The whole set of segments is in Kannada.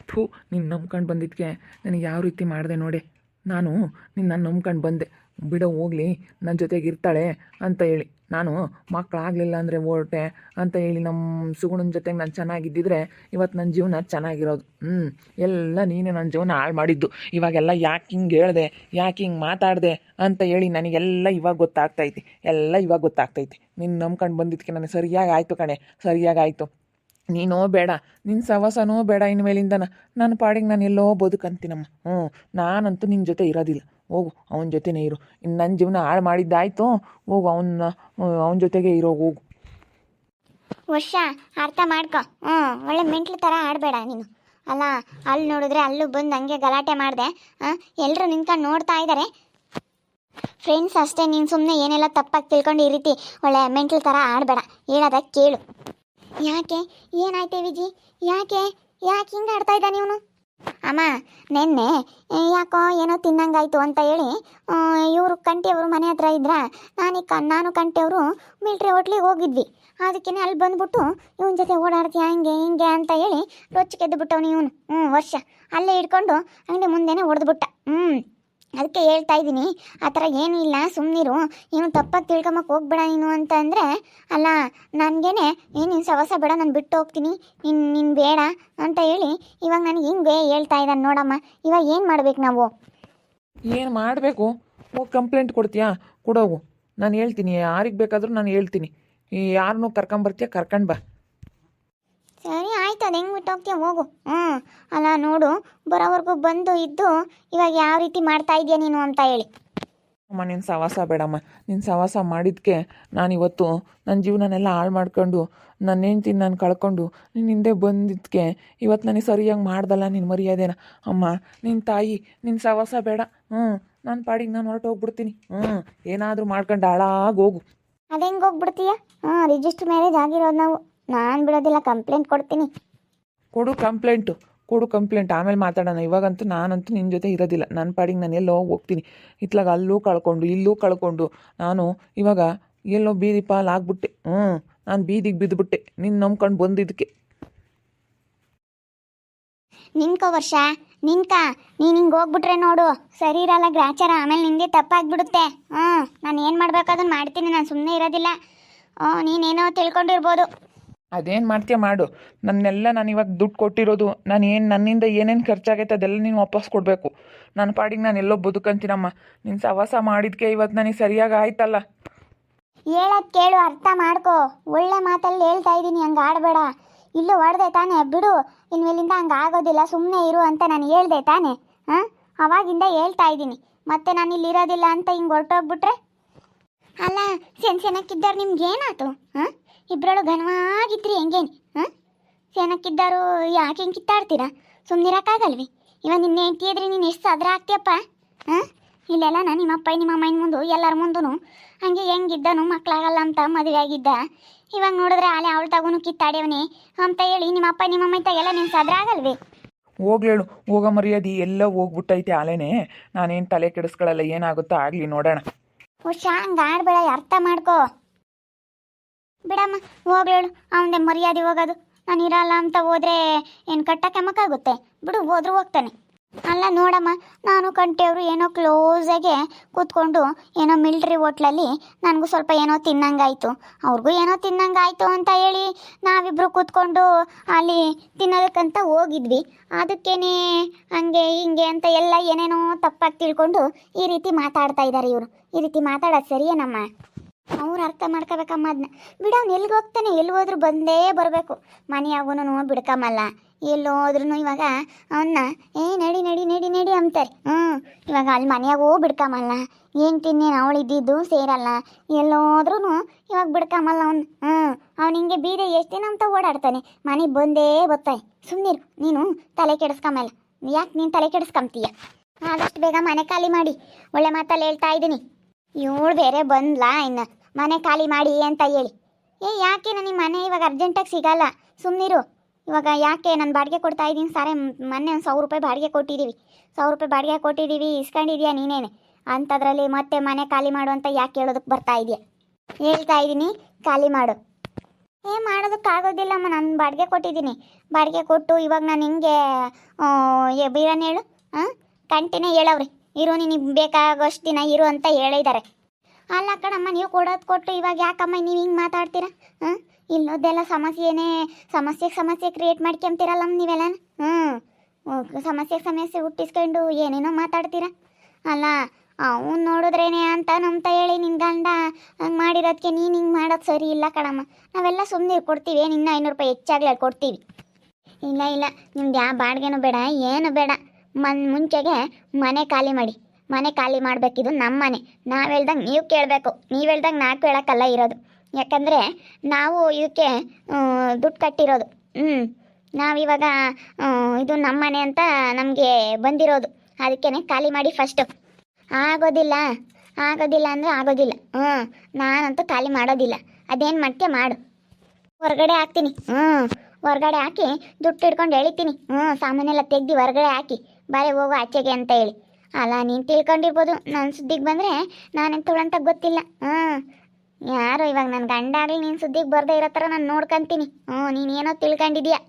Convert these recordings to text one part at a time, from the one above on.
ಥೂ, ನೀನು ನಂಬ್ಕೊಂಡು ಬಂದಿದ್ದಕ್ಕೆ ನನಗೆ ಯಾವ ರೀತಿ ಮಾಡಿದೆ ನೋಡಿ. ನಾನು ನಿನ್ನ ನಂಬ್ಕೊಂಡು ಬಂದೆ, ಬಿಡೋ ಹೋಗಲಿ ನನ್ನ ಜೊತೆಗೆ ಇರ್ತಾಳೆ ಅಂತ ಹೇಳಿ. ನಾನು ಮಕ್ಕಳಾಗಲಿಲ್ಲ ಅಂದರೆ ಹೊರಟೆ ಅಂತ ಹೇಳಿ ನಮ್ಮ ಸುಗುಣನ ಜೊತೆಗೆ ನಾನು ಚೆನ್ನಾಗಿದ್ದಿದ್ರೆ ಇವತ್ತು ನನ್ನ ಜೀವನ ಚೆನ್ನಾಗಿರೋದು. ಎಲ್ಲ ನೀನೇ ನನ್ನ ಜೀವನ ಹಾಳು ಮಾಡಿದ್ದು. ಇವಾಗೆಲ್ಲ ಯಾಕೆ ಹಿಂಗೆ ಹೇಳಿದೆ, ಯಾಕೆ ಹಿಂಗೆ ಮಾತಾಡಿದೆ ಅಂತ ಹೇಳಿ ನನಗೆಲ್ಲ ಇವಾಗ ಗೊತ್ತಾಗ್ತೈತಿ, ಎಲ್ಲ ಇವಾಗ ಗೊತ್ತಾಗ್ತೈತಿ. ನೀನು ನಂಬ್ಕೊಂಡು ಬಂದಿದ್ದಕ್ಕೆ ನನಗೆ ಸರಿಯಾಗಿ ಆಯಿತು ಕಣೆ, ಸರಿಯಾಗಿ ಆಯಿತು. ನೀನೋ ಬೇಡ, ನಿನ್ನ ಸವಾಸನೋ ಬೇಡ ಇನ್ಮೇಲಿಂದನ. ನನ್ನ ಪಾಡಿಗೆ ನಾನು ಎಲ್ಲೋ ಬದುಕಂತೀನಮ್ಮ. ನಾನಂತೂ ನಿನ್ನ ಜೊತೆ ಇರೋದಿಲ್ಲ. ಹೋಗು, ಅವನ ಜೊತೆನೇ ಇರು. ಇನ್ನು ನನ್ನ ಜೀವನ ಹಾಳು ಮಾಡಿದ್ದಾಯ್ತು, ಹೋಗು ಅವನ ಜೊತೆಗೆ ಇರೋ, ಹೋಗು. ವರ್ಷ ಅರ್ಥ ಮಾಡ್ಕೊ. ಒಳ್ಳೆ ಮೆಂಟ್ಲು ಥರ ಆಡಬೇಡ ನೀನು. ಅಲ್ಲ, ಅಲ್ಲಿ ನೋಡಿದ್ರೆ ಅಲ್ಲೂ ಬಂದು ಹಂಗೆ ಗಲಾಟೆ ಮಾಡಿದೆ. ಎಲ್ಲರೂ ನಿಂತ್ಕೊಂಡು ನೋಡ್ತಾ ಇದ್ದಾರೆ. ಫ್ರೆಂಡ್ಸ್ ಅಷ್ಟೇ, ನೀನು ಸುಮ್ಮನೆ ಏನೆಲ್ಲ ತಪ್ಪಾಗಿ ತಿಳ್ಕೊಂಡು ಈ ರೀತಿ ಒಳ್ಳೆ ಮೆಂಟ್ಲು ಥರ ಆಡಬೇಡ. ಹೇಳೋದ ಕೇಳು. ಯಾಕೆ, ಏನಾಯ್ತೆ ವಿಜಿ? ಯಾಕೆ ಯಾಕೆ ಹಿಂಗೆ ಆಡ್ತಾ ಇದ್ದ ನೀವನು? ಅಮ್ಮ, ನೆನ್ನೆ ಯಾಕೋ ಏನೋ ತಿನ್ನಂಗಾಯ್ತು ಅಂತ ಹೇಳಿ ಇವರು ಕಂಟಿಯವರು ಮನೆ ಹತ್ರ ಇದ್ರ. ನಾನು ಕಂಟಿಯವರು ಮಿಲ್ಟ್ರಿ ಹೋಟ್ಲಿಗೆ ಹೋಗಿದ್ವಿ. ಅದಕ್ಕೇ ಅಲ್ಲಿ ಬಂದ್ಬಿಟ್ಟು ಇವನ ಜೊತೆ ಓಡಾಡ್ತೀಯ ಹಂಗೆ ಹಿಂಗೆ ಅಂತ ಹೇಳಿ ರೊಚ್ಚಿಗೆದ್ದು ಬಿಟ್ಟವನು ಇವನು. ವರ್ಷ ಅಲ್ಲೇ ಹಿಡ್ಕೊಂಡು ಅಂಗಡಿ ಮುಂದೆನೇ ಹೊಡೆದ್ಬಿಟ್ಟ. ಅದಕ್ಕೆ ಹೇಳ್ತಾ ಇದ್ದೀನಿ, ಆ ಥರ ಏನೂ ಇಲ್ಲ, ಸುಮ್ಮನಿರು. ಏನು ತಪ್ಪಾಗಿ ತಿಳ್ಕೊಂಬಕ್ಕೆ ಹೋಗ್ಬೇಡ ನೀನು ಅಂತ ಅಂದರೆ, ಅಲ್ಲ ನನಗೇನೆ ನೀನು ಸವಸ ಬೇಡ, ನಾನು ಬಿಟ್ಟು ಹೋಗ್ತೀನಿ, ನೀನು ಬೇಡ ಅಂತ ಹೇಳಿ ಇವಾಗ ನನಗೆ ಹಿಂಗೆ ಹೇಳ್ತಾ ಇದ್ದಾನೆ ನೋಡಮ್ಮ. ಇವಾಗ ಏನು ಮಾಡ್ಬೇಕು ನಾವು? ಏನು ಮಾಡಬೇಕು? ಹೋಗಿ ಕಂಪ್ಲೇಂಟ್ ಕೊಡ್ತೀಯಾ? ಕೊಡೋಗು, ನಾನು ಹೇಳ್ತೀನಿ. ಯಾರಿಗೆ ಬೇಕಾದರೂ ನಾನು ಹೇಳ್ತೀನಿ. ಯಾರನ್ನೂ ಕರ್ಕೊಂಬರ್ತೀಯ, ಕರ್ಕೊಂಡು ಬಾ. ಸರಿ ಆಯ್ತು, ಅದು ಹೆಂಗೆ ಬಿಟ್ಟು ಹೋಗ್ತೀಯ, ಹೋಗು. ಅಲ್ಲ ನೋಡು, ಬರೋವರೆಗೂ ಬಂದು ಇದ್ದು ಇವಾಗ ಯಾವ ರೀತಿ ಮಾಡ್ತಾ ಇದೆಯಾ ನೀನು ಅಂತ ಹೇಳಿ. ಅಮ್ಮ, ನಿನ್ನ ಸವಾಸ ಬೇಡಮ್ಮ. ನಿನ್ನ ಸವಾಸ ಮಾಡಿದ್ದಕ್ಕೆ ನಾನಿವತ್ತು ನನ್ನ ಜೀವನನೆಲ್ಲ ಹಾಳು ಮಾಡ್ಕೊಂಡು ನನ್ನ ಹೆಂಡ್ತಿನ ನಾನು ಕಳ್ಕೊಂಡು ನಿನ್ನ ಹಿಂದೆ ಬಂದಿದ್ದಕ್ಕೆ ಇವತ್ತು ನನಗೆ ಸರಿಯಾಗಿ ಮಾಡ್ದಲ್ಲ ನಿನ್ನ ಮರ್ಯಾದೆನ. ಅಮ್ಮ, ನಿನ್ನ ತಾಯಿ, ನಿನ್ನ ಸವಾಸ ಬೇಡ. ನನ್ನ ಪಾಡಿಗೆ ನಾನು ಹೊರಟೋಗ್ಬಿಡ್ತೀನಿ. ಏನಾದರೂ ಮಾಡ್ಕೊಂಡು ಹಾಳಾಗಿ ಹೋಗು. ಅದು ಹೆಂಗೆ ಹೋಗ್ಬಿಡ್ತೀಯ? ರಿಜಿಸ್ಟರ್ ಮ್ಯಾರೇಜ್ ಆಗಿರೋದು ನಾವು. ನಾನು ಬಿಡೋದಿಲ್ಲ, ಕಂಪ್ಲೇಂಟ್ ಕೊಡ್ತೀನಿ. ಕೊಡು ಕಂಪ್ಲೇಂಟ್, ಆಮೇಲೆ ಮಾತಾಡೋಣ. ಇವಾಗಂತೂ ನಾನಂತೂ ನಿನ್ನ ಜೊತೆ ಇರೋದಿಲ್ಲ. ನನ್ನ ಪಾಡಿಗೆ ನಾನು ಎಲ್ಲೋ ಹೋಗ್ತೀನಿ. ಇತ್ಲಾಗ ಅಲ್ಲೂ ಕಳ್ಕೊಂಡು ಇಲ್ಲೂ ಕಳ್ಕೊಂಡು ನಾನು ಇವಾಗ ಎಲ್ಲೋ ಬೀದಿ ಪಾಲು ಆಗ್ಬಿಟ್ಟೆ. ನಾನು ಬೀದಿಗೆ ಬಿದ್ದುಬಿಟ್ಟೆ ನಿನ್ನ ನಂಬ್ಕೊಂಡು ಬಂದಿದ್ದಕ್ಕೆ. ನಿನ್ಕೋ ವರ್ಷ, ನೀನು ಹಿಂಗೆ ಹೋಗ್ಬಿಟ್ರೆ ನೋಡು ಸರಿ ಇರಲ್ಲ ಗ್ರಾಚಾರ. ಆಮೇಲೆ ನಿನಗೆ ತಪ್ಪಾಗ್ಬಿಡುತ್ತೆ. ನಾನು ಏನು ಮಾಡ್ಬೇಕಾದನ್ನು ಮಾಡ್ತೀನಿ, ನಾನು ಸುಮ್ಮನೆ ಇರೋದಿಲ್ಲ. ನೀನೇನೋ ತಿಳ್ಕೊಂಡಿರ್ಬೋದು. ಅದೇನು ಮಾಡ್ತೀಯ ಮಾಡು. ನಾನು ಇವಾಗ ದುಡ್ಡು ಕೊಟ್ಟಿರೋದು, ನನ್ನಿಂದ ಏನೇನು ಖರ್ಚಾಗೈತೆ ಅದೆಲ್ಲ ನೀನು ವಾಪಸ್ ಕೊಡಬೇಕು. ನನ್ನ ಪಾಡಿಗೆ ನಾನು ಎಲ್ಲೋ ಬದುಕಂತೀನಮ್ಮ. ನಿನ್ನ ಸವಾಸ ಮಾಡಿದ್ಕೆ ಇವತ್ತು ನನಗೆ ಸರಿಯಾಗಿ ಆಯ್ತಲ್ಲ. ಹೇಳೋದು ಕೇಳು, ಅರ್ಥ ಮಾಡ್ಕೋ. ಒಳ್ಳೆ ಮಾತಲ್ಲಿ ಹೇಳ್ತಾ ಇದ್ದೀನಿ, ಹಂಗೆ ಆಡಬೇಡ. ಇಲ್ಲೂ ಹೊಡೆದೆ ತಾನೆ, ಬಿಡು. ಇನ್ಮೇಲಿಂದ ಹಂಗೆ ಆಗೋದಿಲ್ಲ, ಸುಮ್ಮನೆ ಇರು ಅಂತ ನಾನು ಹೇಳ್ದೆ ತಾನೆ. ಅವಾಗಿಂದ ಹೇಳ್ತಾ ಇದ್ದೀನಿ. ಮತ್ತೆ ನಾನು ಇಲ್ಲಿ ಇರೋದಿಲ್ಲ ಅಂತ ಹಿಂಗೆ ಹೊರಟೋಗ್ಬಿಟ್ರೆ. ಅಲ್ಲ, ಸೆನಕ್ಕಿದ್ದಾರೆ ನಿಮ್ಗೆ ಏನಾಯ್ತು? ಇಬ್ಬರಳು ಘನವಾಗಿದ್ರಿ ಹೆಂಗೇನು? ಸೆನಕ್ಕಿದ್ದಾರು ಯಾಕೆ ಹಿಂಗೆ ಕಿತ್ತಾಡ್ತೀರಾ? ಸುಮ್ಮನಿರೋಕ್ಕಾಗಲ್ವಿ? ಇವಾಗ ನಿನ್ನೆ ಹೆಂಡ್ತಿದ್ರೆ ನೀನು ಎಷ್ಟು ಸದ್ರ ಆಗ್ತೀಯಪ್ಪ. ಇಲ್ಲೆಲ್ಲ ನಾನು ನಿಮ್ಮಪ್ಪ ನಿಮ್ಮಮ್ಮನ ಮುಂದೆ ಎಲ್ಲರ ಮುಂದೂ ಹಾಗೆ ಹೆಂಗಿದ್ದನು, ಮಕ್ಕಳಾಗಲ್ಲ ಅಂತ ಮದುವೆ ಆಗಿದ್ದ. ಇವಾಗ ನೋಡಿದ್ರೆ ಆಲೆ ಅವಳು ತಗೋನು ಕಿತ್ತಾಡ್ಯವನಿ ಅಂತ ಹೇಳಿ ನಿಮ್ಮಪ್ಪ ನಿಮ್ಮಮ್ಮ ಇತ್ತಾಗೆಲ್ಲ ನೀನು ಸದ್ರ ಆಗಲ್ವಿ? ಹೋಗ್ಲೇಳು, ಹೋಗೋ ಮರ್ಯಾದೆ ಎಲ್ಲ ಹೋಗ್ಬಿಟ್ಟೈತೆ ಆಲೇನೆ. ನಾನೇನು ತಲೆ ಕೆಡಿಸ್ಕೊಳ್ಳಲ್ಲ, ಏನಾಗುತ್ತೋ ಆಗಲಿ ನೋಡೋಣ. ಹುಷ, ಹಂಗೆ ಆಡ್ಬೇಡ, ಅರ್ಥ ಮಾಡ್ಕೋ. ಬಿಡಮ್ಮ, ಹೋಗ್ಲೇಳು. ಅವನದೇ ಮರ್ಯಾದೆ ಹೋಗೋದು. ನಾನು ಇರಲ್ಲ ಅಂತ ಹೋದ್ರೆ ಏನು ಕಟ್ಟಕ್ಕೆಮ್ಮಕ್ಕಾಗುತ್ತೆ? ಬಿಡು, ಹೋದ್ರೂ ಹೋಗ್ತಾನೆ. ಅಲ್ಲ ನೋಡಮ್ಮ, ನಾನು ಕಂಟಿಯವರು ಏನೋ ಕ್ಲೋಸಾಗೆ ಕೂತ್ಕೊಂಡು ಏನೋ ಮಿಲ್ಟ್ರಿ ಹೋಟ್ಲಲ್ಲಿ ನನಗೂ ಸ್ವಲ್ಪ ಏನೋ ತಿನ್ನಂಗಾಯಿತು, ಅವ್ರಿಗೂ ಏನೋ ತಿನ್ನಂಗಾಯಿತು ಅಂತ ಹೇಳಿ ನಾವಿಬ್ಬರು ಕೂತ್ಕೊಂಡು ಅಲ್ಲಿ ತಿನ್ನೋದಕ್ಕಂತ ಹೋಗಿದ್ವಿ. ಅದಕ್ಕೇನೆ ಹಂಗೆ ಹಿಂಗೆ ಅಂತ ಎಲ್ಲ ಏನೇನೋ ತಪ್ಪಾಗಿ ತಿಳ್ಕೊಂಡು ಈ ರೀತಿ ಮಾತಾಡ್ತಾ ಇದ್ದಾರೆ ಇವರು. ಈ ರೀತಿ ಮಾತಾಡೋದು ಸರಿಯೇನಮ್ಮ? ಅವ್ರು ಅರ್ಥ ಮಾಡ್ಕೋಬೇಕಮ್ಮ ಅದನ್ನ. ಬಿಡು, ಅವ್ನು ಎಲ್ಲಿಗೆ ಹೋಗ್ತಾನೆ? ಎಲ್ಲಿ ಹೋದ್ರೂ ಬಂದೇ ಬರಬೇಕು. ಮನೆಯಾಗೂ ಬಿಡ್ಕಮ್ಮಲ್ಲ. ಎಲ್ಲೋದ್ರೂ ಇವಾಗ ಅವನ್ನ ನಡಿ ನಡಿ ನಡಿ ನಡಿ ಅಂತಾರೆ. ಇವಾಗ ಅಲ್ಲಿ ಮನೆಯಾಗೂ ಬಿಡ್ಕಮ್ಮಲ್ಲ. ಏನು ತಿನ್ನೇನು ಅವಳು ಇದ್ದಿದ್ದು ಸೇರಲ್ಲ. ಎಲ್ಲೋದ್ರೂ ಇವಾಗ ಬಿಡ್ಕಮ್ಮಲ್ಲ ಅವ್ನು. ಅವ್ನು ಹಿಂಗೆ ಬೀದೆ ಎಷ್ಟು ದಿನ ಅಂತ ಓಡಾಡ್ತಾನೆ, ಮನೆಗೆ ಬಂದೇ ಬರ್ತಾನೆ. ಸುಮ್ಮನಿರು ನೀನು, ತಲೆ ಕೆಡಿಸ್ಕೊಂಬಲ್ಲ. ಯಾಕೆ ನೀನು ತಲೆ ಕೆಡಿಸ್ಕೊಂತೀಯ? ಆದಷ್ಟು ಬೇಗ ಮನೆ ಖಾಲಿ ಮಾಡಿ. ಒಳ್ಳೆ ಮಾತಲ್ಲಿ ಹೇಳ್ತಾ ಇದ್ದೀನಿ. ಇವಳು ಬೇರೆ ಬಂದ್ಲಾ ಇನ್ನು ಮನೆ ಖಾಲಿ ಮಾಡಿ ಅಂತ ಹೇಳಿ. ಯಾಕೆ ನನಗೆ ಮನೆ ಇವಾಗ ಅರ್ಜೆಂಟಾಗಿ ಸಿಗಲ್ಲ, ಸುಮ್ಮನಿರು. ಇವಾಗ ಯಾಕೆ ನಾನು ಬಾಡಿಗೆ ಕೊಡ್ತಾ ಇದ್ದೀನಿ ಸಾರೆ. ಮೊನ್ನೆ ಒಂದು 1,000 ರೂಪಾಯಿ ಬಾಡಿಗೆ ಕೊಟ್ಟಿದ್ದೀವಿ. 1,000 ರೂಪಾಯಿ ಬಾಡಿಗೆ ಕೊಟ್ಟಿದ್ದೀವಿ, ಇಸ್ಕೊಂಡಿದ್ಯಾ ನೀನೇನೆ? ಅಂಥದ್ರಲ್ಲಿ ಮತ್ತೆ ಮನೆ ಖಾಲಿ ಮಾಡು ಅಂತ ಯಾಕೆ ಹೇಳೋದಕ್ಕೆ ಬರ್ತಾ ಇದೆಯಾ? ಹೇಳ್ತಾ ಇದ್ದೀನಿ, ಖಾಲಿ ಮಾಡು. ಮಾಡೋದಕ್ಕಾಗೋದಿಲ್ಲಮ್ಮ, ನಾನು ಬಾಡಿಗೆ ಕೊಟ್ಟಿದ್ದೀನಿ. ಬಾಡಿಗೆ ಕೊಟ್ಟು ಇವಾಗ ನಾನು ಹಿಂಗೆ ಬೀರನ್ ಹೇಳು, ಹಾಂ ಕಂಟಿನ್ಯೂ ಹೇಳವ್ರಿ, ಇರು ನಿನಗೆ ಬೇಕಾಗೋಷ್ಟು ದಿನ ಇರು ಅಂತ ಹೇಳಿದ್ದಾರೆ. ಅಲ್ಲ ಕಣಮ್ಮ, ನೀವು ಕೊಡೋದು ಕೊಟ್ಟು ಇವಾಗ ಯಾಕಮ್ಮ ನೀವು ಹಿಂಗೆ ಮಾತಾಡ್ತೀರಾ? ಹಾಂ ಇಲ್ಲೋದೆಲ್ಲ ಸಮಸ್ಯೆ ಕ್ರಿಯೇಟ್ ಮಾಡ್ಕೊಂತೀರಲ್ಲಮ್ಮ ನೀವೆಲ್ಲ. ಸಮಸ್ಯೆ ಹುಟ್ಟಿಸ್ಕೊಂಡು ಏನೇನೋ ಮಾತಾಡ್ತೀರಾ. ಅಲ್ಲ ಅವ್ನು ನೋಡಿದ್ರೇನೆ ಅಂತ ಹೇಳಿ ನಿನ್ನ ಗಂಡ ಹಂಗೆ ಮಾಡಿರೋದಕ್ಕೆ ನೀನು ಹಿಂಗೆ ಮಾಡೋದು ಸರಿ ಇಲ್ಲ ಕಣಮ್ಮ. ನಾವೆಲ್ಲ ಸುಮ್ಮನೆ ಕೊಡ್ತೀವಿ, ನಿನ್ನ 500 ರೂಪಾಯಿ ಹೆಚ್ಚಾಗಲಿ ಕೊಡ್ತೀವಿ. ಇಲ್ಲ ನಿಮ್ದು ಯಾವ ಬಾಡಿಗೆನೂ ಬೇಡ, ಏನು ಬೇಡ. ಮುಂಚೆಗೆ ಮನೆ ಖಾಲಿ ಮಾಡಿ. ಮನೆ ಖಾಲಿ ಮಾಡಬೇಕಿದು ನಮ್ಮ ಮನೆ. ನಾವು ಹೇಳ್ದಂಗೆ ನೀವು ಕೇಳಬೇಕು, ನೀವು ಹೇಳ್ದಂಗೆ ನಾವು ಕೇಳೋಕ್ಕಲ್ಲ ಇರೋದು. ಯಾಕಂದರೆ ನಾವು ಇದಕ್ಕೆ ದುಡ್ಡು ಕಟ್ಟಿರೋದು. ನಾವಿವಾಗ ಇದು ನಮ್ಮ ಮನೆ ಅಂತ ನಮಗೆ ಬಂದಿರೋದು. ಅದಕ್ಕೇ ಖಾಲಿ ಮಾಡಿ ಫಸ್ಟು. ಆಗೋದಿಲ್ಲ ಅಂದರೆ ಆಗೋದಿಲ್ಲ. ನಾನಂತೂ ಖಾಲಿ ಮಾಡೋದಿಲ್ಲ. ಅದೇನು ಮಾಡ್ತೀಯ ಮಾಡು. ಹೊರಗಡೆ ಹಾಕ್ತೀನಿ. ಹೊರಗಡೆ ಹಾಕಿ ದುಡ್ಡು ಹಿಡ್ಕೊಂಡು ಎಳಿತೀನಿ. ಸಾಮಾನೆಲ್ಲ ತೆಗ್ದು ಹೊರಗಡೆ ಹಾಕಿ ಬಾರೆ ಹೋಗು ಆಚೆಗೆ ಅಂತ ಹೇಳಿ. ಅಲ್ಲ ನೀನು ತಿಳ್ಕೊಂಡಿರ್ಬೋದು, ನನ್ನ ಸುದ್ದಿಗೆ ಬಂದರೆ ನಾನೇನು ತುಳಂತ ಗೊತ್ತಿಲ್ಲ. ಯಾರು ಇವಾಗ ನನ್ನ ಗಂಡ ಆಗಲಿ ನೀನು ಸುದ್ದಿಗೆ ಬರದೇ ಇರೋ ಥರ ನಾನು ನೋಡ್ಕೊತೀನಿ. ನೀನೇನೋ ತಿಳ್ಕೊಂಡಿದ್ಯಾ.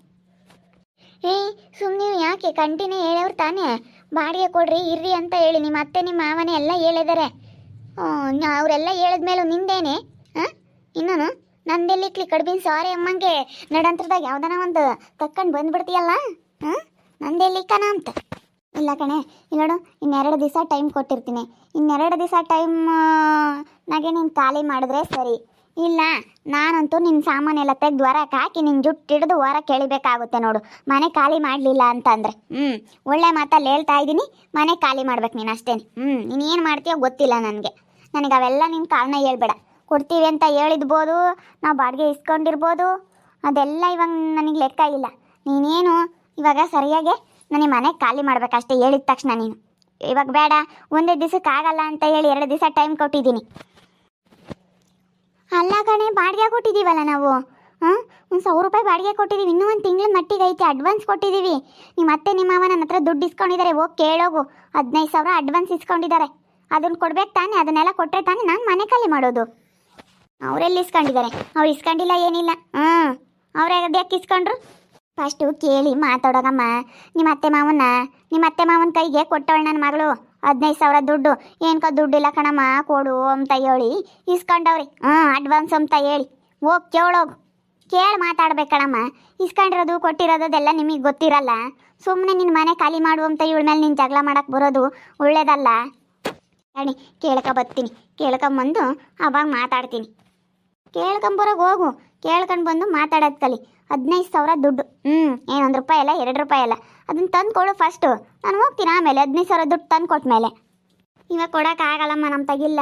ಸುಮ್ಮನೆ ಯಾಕೆ ಕಂಟಿನ್ಯೂ ಹೇಳವ್ರು ತಾನೇ ಬಾಡಿಗೆ ಕೊಡ್ರಿ ಇರ್ರಿ ಅಂತ ಹೇಳಿ. ನಿಮ್ಮ ಅತ್ತೆ ನಿಮ್ಮ ಮಾವನೇ ಎಲ್ಲ ಹೇಳಿದ್ದಾರೆ. ಅವರೆಲ್ಲ ಹೇಳಿದ್ಮೇಲೂ ನಿಂದೇನೆ ಇನ್ನೂ ನಂದೆಲ್ಲಿಕ್ಲಿ ಕಡ್ಬಿನ ಸಾರಿ ಅಮ್ಮಂಗೆ ನಡಂತ್ರದಾಗ ಯಾವ್ದಾನ ಒಂದು ತಕ್ಕೊಂಡು ಬಂದ್ಬಿಡ್ತೀಯಲ್ಲ. ನಂದೆಲ್ಲಿಕ್ಕನ ಅಂತ. ಇಲ್ಲ ಕಣೆ, ನೋಡು, 2 ದಿವಸ ಟೈಮ್ ಕೊಟ್ಟಿರ್ತೀನಿ. 2 ದಿವಸ ಟೈಮ್ನಾಗೆ ನೀನು ಖಾಲಿ ಮಾಡಿದ್ರೆ ಸರಿ. ಇಲ್ಲ ನಾನಂತೂ ನಿನ್ನ ಸಾಮಾನೆಲ್ಲ ತೆಗೆದು ಹೊರಕ್ಕೆ ಹಾಕಿ ನಿನ್ನ ಜುಟ್ಟು ಹಿಡಿದು ಹೊರಕ್ಕೆ ಎಳಿಬೇಕಾಗುತ್ತೆ ನೋಡು, ಮನೆ ಖಾಲಿ ಮಾಡಲಿಲ್ಲ ಅಂತಂದರೆ. ಒಳ್ಳೆ ಮಾತಲ್ಲಿ ಹೇಳ್ತಾ ಇದ್ದೀನಿ, ಮನೆ ಖಾಲಿ ಮಾಡ್ಬೇಕು ನೀನು ಅಷ್ಟೇ. ನೀನು ಏನು ಮಾಡ್ತೀಯೋ ಗೊತ್ತಿಲ್ಲ ನನಗೆ ಅವೆಲ್ಲ ನಿನ್ನ ಕಾರಣ ಹೇಳ್ಬೇಡ. ಕೊಡ್ತೀವಿ ಅಂತ ಹೇಳಿದ್ಬೋದು, ನಾವು ಬಾಡಿಗೆ ಇಸ್ಕೊಂಡಿರ್ಬೋದು, ಅದೆಲ್ಲ ಇವಾಗ ನನಗೆ ಲೆಕ್ಕ ಇಲ್ಲ. ನೀನೇನು ಇವಾಗ ಸರಿಯಾಗಿ ನನಗೆ ಮನೆ ಖಾಲಿ ಮಾಡ್ಬೇಕಷ್ಟೇ ಹೇಳಿದ ತಕ್ಷಣ. ನೀನು ಇವಾಗ ಬೇಡ, ಒಂದೇ ದಿವಸಕ್ಕೆ ಆಗಲ್ಲ ಅಂತ ಹೇಳಿ 2 ದಿವಸ ಟೈಮ್ ಕೊಟ್ಟಿದ್ದೀನಿ. ಅಲ್ಲ ಕಣೆ, ಬಾಡಿಗೆ ಕೊಟ್ಟಿದ್ದೀವಲ್ಲ ನಾವು. 1,000 ರೂಪಾಯಿ ಬಾಡಿಗೆ ಕೊಟ್ಟಿದ್ದೀವಿ. ಇನ್ನೂ 1 ತಿಂಗಳ ಮಟ್ಟಿಗೆ ಐತೆ. ಅಡ್ವಾನ್ಸ್ ಕೊಟ್ಟಿದ್ದೀವಿ. ನಿಮ್ಮ ಅತ್ತೆ ನಿಮ್ಮ ಮಾವ ನನ್ನ ಹತ್ರ ದುಡ್ಡು ಇಸ್ಕೊಂಡಿದ್ದಾರೆ. ಹೋಗಿ ಕೇಳೋಗು. 15,000 ಅಡ್ವಾನ್ಸ್ ಇಸ್ಕೊಂಡಿದ್ದಾರೆ. ಅದನ್ನು ಕೊಡ್ಬೇಕು ತಾನೆ. ಅದನ್ನೆಲ್ಲ ಕೊಟ್ಟರೆ ತಾನೆ ನಾನು ಮನೆ ಖಾಲಿ ಮಾಡೋದು. ಅವರೆಲ್ಲಿ ಇಸ್ಕೊಂಡಿದ್ದಾರೆ? ಅವ್ರು ಇಸ್ಕೊಂಡಿಲ್ಲ, ಏನಿಲ್ಲ. ಅವ್ರು ಯಾಕೆ ಇಸ್ಕೊಂಡ್ರು? ಫಸ್ಟು ಕೇಳಿ ಮಾತಾಡೋಗಮ್ಮ. ನಿಮ್ಮ ಅತ್ತೆ ಮಾವನ ಕೈಗೆ ಕೊಟ್ಟವಳು ನನ್ನ ಮಗಳು 15,000 ದುಡ್ಡು. ಏನಕ್ಕ ದುಡ್ಡಿಲ್ಲ ಕಣಮ್ಮ ಕೊಡು ಅಂತ ಹೇಳಿ ಇಸ್ಕೊಂಡವ್ರಿ. ಅಡ್ವಾನ್ಸ್ ಅಂತ ಹೇಳಿ ಹೋಗಿ ಕೇಳೋಗು. ಕೇಳಿ ಮಾತಾಡ್ಬೇಕಣಮ್ಮ. ಇಸ್ಕೊಂಡಿರೋದು ಕೊಟ್ಟಿರೋದು ಅದೆಲ್ಲ ನಿಮಗೆ ಗೊತ್ತಿರಲ್ಲ. ಸುಮ್ಮನೆ ನಿನ್ನ ಮನೆ ಖಾಲಿ ಮಾಡು ಅಂತ ಇವಳ ಮೇಲೆ ನೀನು ಜಗಳ ಮಾಡೋಕ್ಕೆ ಬರೋದು ಒಳ್ಳೇದಲ್ಲ. ಅಡಿ ಕೇಳ್ಕೊಂಬರ್ತೀನಿ. ಕೇಳ್ಕೊಂಬಂದು ಅವಾಗ ಮಾತಾಡ್ತೀನಿ. ಕೇಳ್ಕೊಂಬರೋಗಿ ಹೋಗು. ಕೇಳ್ಕೊಂಡು ಬಂದು ಮಾತಾಡೋದು ಕಲಿ. 15,000 ದುಡ್ಡು. ಏನು 1 ರೂಪಾಯಿ ಅಲ್ಲ, 2 ರೂಪಾಯಿ ಅಲ್ಲ. ಅದನ್ನು ತಂದು ಕೊಡು ಫಸ್ಟು. ನಾನು ಹೋಗ್ತೀನಿ ಆಮೇಲೆ. 15,000 ದುಡ್ಡು ತಂದು ಕೊಟ್ಮೇಲೆ. ಇವಾಗ ಕೊಡೋಕ್ಕಾಗಲ್ಲಮ್ಮ, ನಮ್ಮ ತಗಿಲ್ಲ.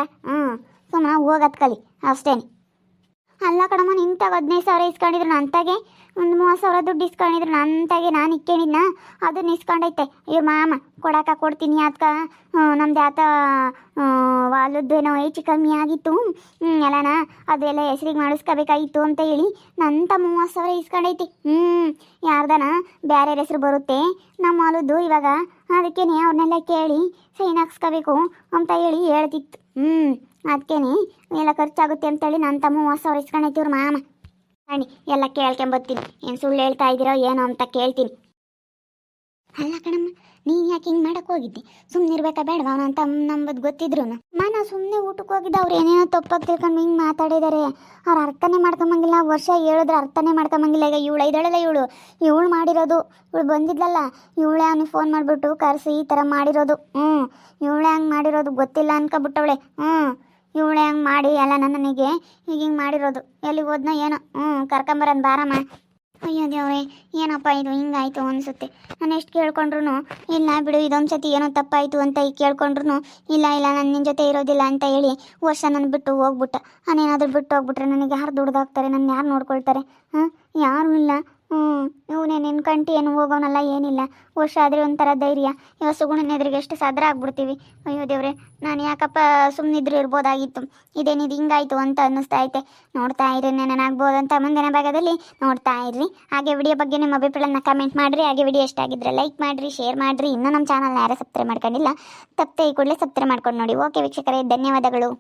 ಸುಮ್ಮನೆ ಹೋಗೋದು ಕಲಿ ಅಷ್ಟೇನೆ. ಅಲ್ಲ ಕಣಮ್ಮ, ನಿಂತಾಗ 15,000 ಇಸ್ಕೊಂಡಿದ್ರು, ನಂತಾಗೆ 30,000 ದುಡ್ಡು ಇಸ್ಕೊಂಡಿದ್ರು. ನಂತಾಗೆ ನಾನು ಇಕ್ಕೇನಿದ್ನ ಅದನ್ನ ಇಸ್ಕೊಂಡೈತೆ ಇವ್ರ ಮಾಮ. ಕೊಡ್ತೀನಿ ಅದಕ್ಕೆ. ನಮ್ದು ಆತ ವಾಲದ್ದೇನೋ ಹೆಚ್ಚು ಕಮ್ಮಿ ಆಗಿತ್ತು, ಎಲ್ಲನ ಅದೆಲ್ಲ ಹೆಸ್ರಿಗೆ ಮಾಡಿಸ್ಕೋಬೇಕಾಗಿತ್ತು ಅಂತ ಹೇಳಿ ನಂತ 30,000 ಇಸ್ಕೊಂಡೈತಿ. ಯಾರ್ದನ ಬೇರೆ ಹೆಸರು ಬರುತ್ತೆ ನಮ್ಮ ಹೊಲದ್ದು ಇವಾಗ. ಅದಕ್ಕೇನೆ ಅವ್ರನ್ನೆಲ್ಲ ಕೇಳಿ ಸೈನ್ ಹಾಕ್ಸ್ಕೋಬೇಕು ಅಂತ ಹೇಳಿ ಹೇಳ್ತಿತ್ತು. ಅದಕ್ಕೇನೆ ಎಲ್ಲ ಖರ್ಚಾಗುತ್ತೆ ಅಂತೇಳಿ ನನ್ನ 30,000 ಇಸ್ಕೊಂಡೈತಿ ಇವ್ರ ಮಾಮ. ಅಣ್ಣಿ ಎಲ್ಲ ಕೇಳ್ಕೊಂಬರ್ತೀನಿ. ಏನು ಸುಳ್ಳು ಹೇಳ್ತಾ ಇದ್ದೀರೋ ಏನೋ ಅಂತ ಕೇಳ್ತೀನಿ. ಅಲ್ಲ ಕಣಮ್ಮ, ನೀನು ಯಾಕೆ ಹಿಂಗೆ ಮಾಡಕ್ಕೆ ಹೋಗಿದ್ದೆ? ಸುಮ್ಮನೆ ಇರ್ಬೇಕಾ ಬೇಡವಾ ಅಂತ ನಂಬದು ಗೊತ್ತಿದ್ರು ನಾನು ಸುಮ್ಮನೆ ಊಟಕ್ಕೆ ಹೋಗಿದ್ದೆ. ಅವ್ರು ಏನೇನೋ ತಪ್ಪಾಗಿ ತಿಳ್ಕೊಂಡು ಹಿಂಗೆ ಮಾತಾಡಿದ್ದಾರೆ. ಅವ್ರು ಅರ್ಥನೇ ಮಾಡ್ಕೊಂಬಂಗಿಲ್ಲ. ವರ್ಷ ಹೇಳಿದ್ರೆ ಅರ್ಥನೇ ಮಾಡ್ಕೊಂಬಂಗಿಲ್ಲ. ಈಗ ಇವಳು ಇದ್ದಾಳಲ್ಲ, ಇವಳು ಮಾಡಿರೋದು. ಇವಳು ಬಂದಿದ್ಲಲ್ಲ, ಇವಳೇ ಅವನಿಗೆ ಫೋನ್ ಮಾಡಿಬಿಟ್ಟು ಕರೆಸಿ ಈ ಥರ ಮಾಡಿರೋದು. ಇವಳೇ ಹಂಗೆ ಮಾಡಿರೋದು. ಗೊತ್ತಿಲ್ಲ ಅನ್ಕೊಬಿಟ್ಟವಳೆ. ಇವಳೇ ಹಂಗೆ ಮಾಡಿ ಎಲ್ಲ ನನಗೆ ಈಗ ಹಿಂಗೆ ಮಾಡಿರೋದು. ಎಲ್ಲಿಗೆ ಹೋದ್ನೋ ಏನೋ. ಕರ್ಕೊಂಬರನ್ ಬಾರಮ್ಮ. ಅಯ್ಯೋ ದೇವ್ರೆ, ಏನಪ್ಪ ಇದು ಹಿಂಗಾಯ್ತು ಅನಿಸುತ್ತೆ. ನಾನು ಎಷ್ಟು ಕೇಳ್ಕೊಂಡ್ರು ಇಲ್ಲ ಬಿಡು, ಇದೊಂದು ಸತಿ ಏನೋ ತಪ್ಪಾಯಿತು ಅಂತ ಈಗ ಕೇಳ್ಕೊಂಡ್ರು ಇಲ್ಲ ನಾನು ನಿನ್ನ ಜೊತೆ ಇರೋದಿಲ್ಲ ಅಂತ ಹೇಳಿ ವರ್ಷ ನನ್ನ ಬಿಟ್ಟು ಹೋಗ್ಬಿಟ್ಟ. ನಾನೇನಾದರೂ ಬಿಟ್ಟು ಹೋಗ್ಬಿಟ್ರೆ ನನಗೆ ಯಾರು ದುಡ್ದಾಕ್ತಾರೆ? ನನ್ನ ಯಾರು ನೋಡ್ಕೊಳ್ತಾರೆ? ಯಾರೂ ಇಲ್ಲ. ಇವನೇ ನಿನ್ಕಂಡು ಏನು ಹೋಗೋನಲ್ಲ, ಏನಿಲ್ಲ. ವರ್ಷ ಆದರೆ ಒಂಥರ ಧೈರ್ಯ. ಇವಾಗ ಸುಗುಣನ ಎದುರಿಗೆ ಎಷ್ಟು ಸದ್ರ ಆಗ್ಬಿಡ್ತೀವಿ. ಅಯ್ಯೋ ದೇವ್ರೆ, ನಾನು ಯಾಕಪ್ಪ ಸುಮ್ಮನಿದ್ರು ಇರ್ಬೋದಾಗಿತ್ತು. ಇದೇನಿದು ಹಿಂಗಾಯ್ತು ಅಂತ ಅನ್ನಿಸ್ತಾ ಐತೆ. ನೋಡ್ತಾ ಇರಿ, ನೆನನಾಗ್ಬೋದಂತ ಮುಂದಿನ ಭಾಗದಲ್ಲಿ ನೋಡ್ತಾ ಇರ್ರಿ. ಹಾಗೆ ವಿಡಿಯೋ ಬಗ್ಗೆ ನಿಮ್ಮ ಅಭಿಪ್ರಾಯನ ಕಮೆಂಟ್ ಮಾಡಿರಿ. ಹಾಗೆ ವಿಡಿಯೋ ಇಷ್ಟ ಆಗಿದ್ರೆ ಲೈಕ್ ಮಾಡಿರಿ, ಶೇರ್ ಮಾಡಿರಿ. ಇನ್ನೂ ನಮ್ಮ ಚಾನಲ್ನ ಯಾರು ಸಬ್ಸ್ಕ್ರೈಬ್ ಮಾಡ್ಕೊಂಡಿಲ್ಲ, ತಪ್ಪದೆ ಈ ಕೂಡಲೇ ಸಬ್ಸ್ಕ್ರೈಬ್ ಮಾಡ್ಕೊಂಡು ನೋಡಿ. ಓಕೆ ವೀಕ್ಷಕರೇ, ಧನ್ಯವಾದಗಳು.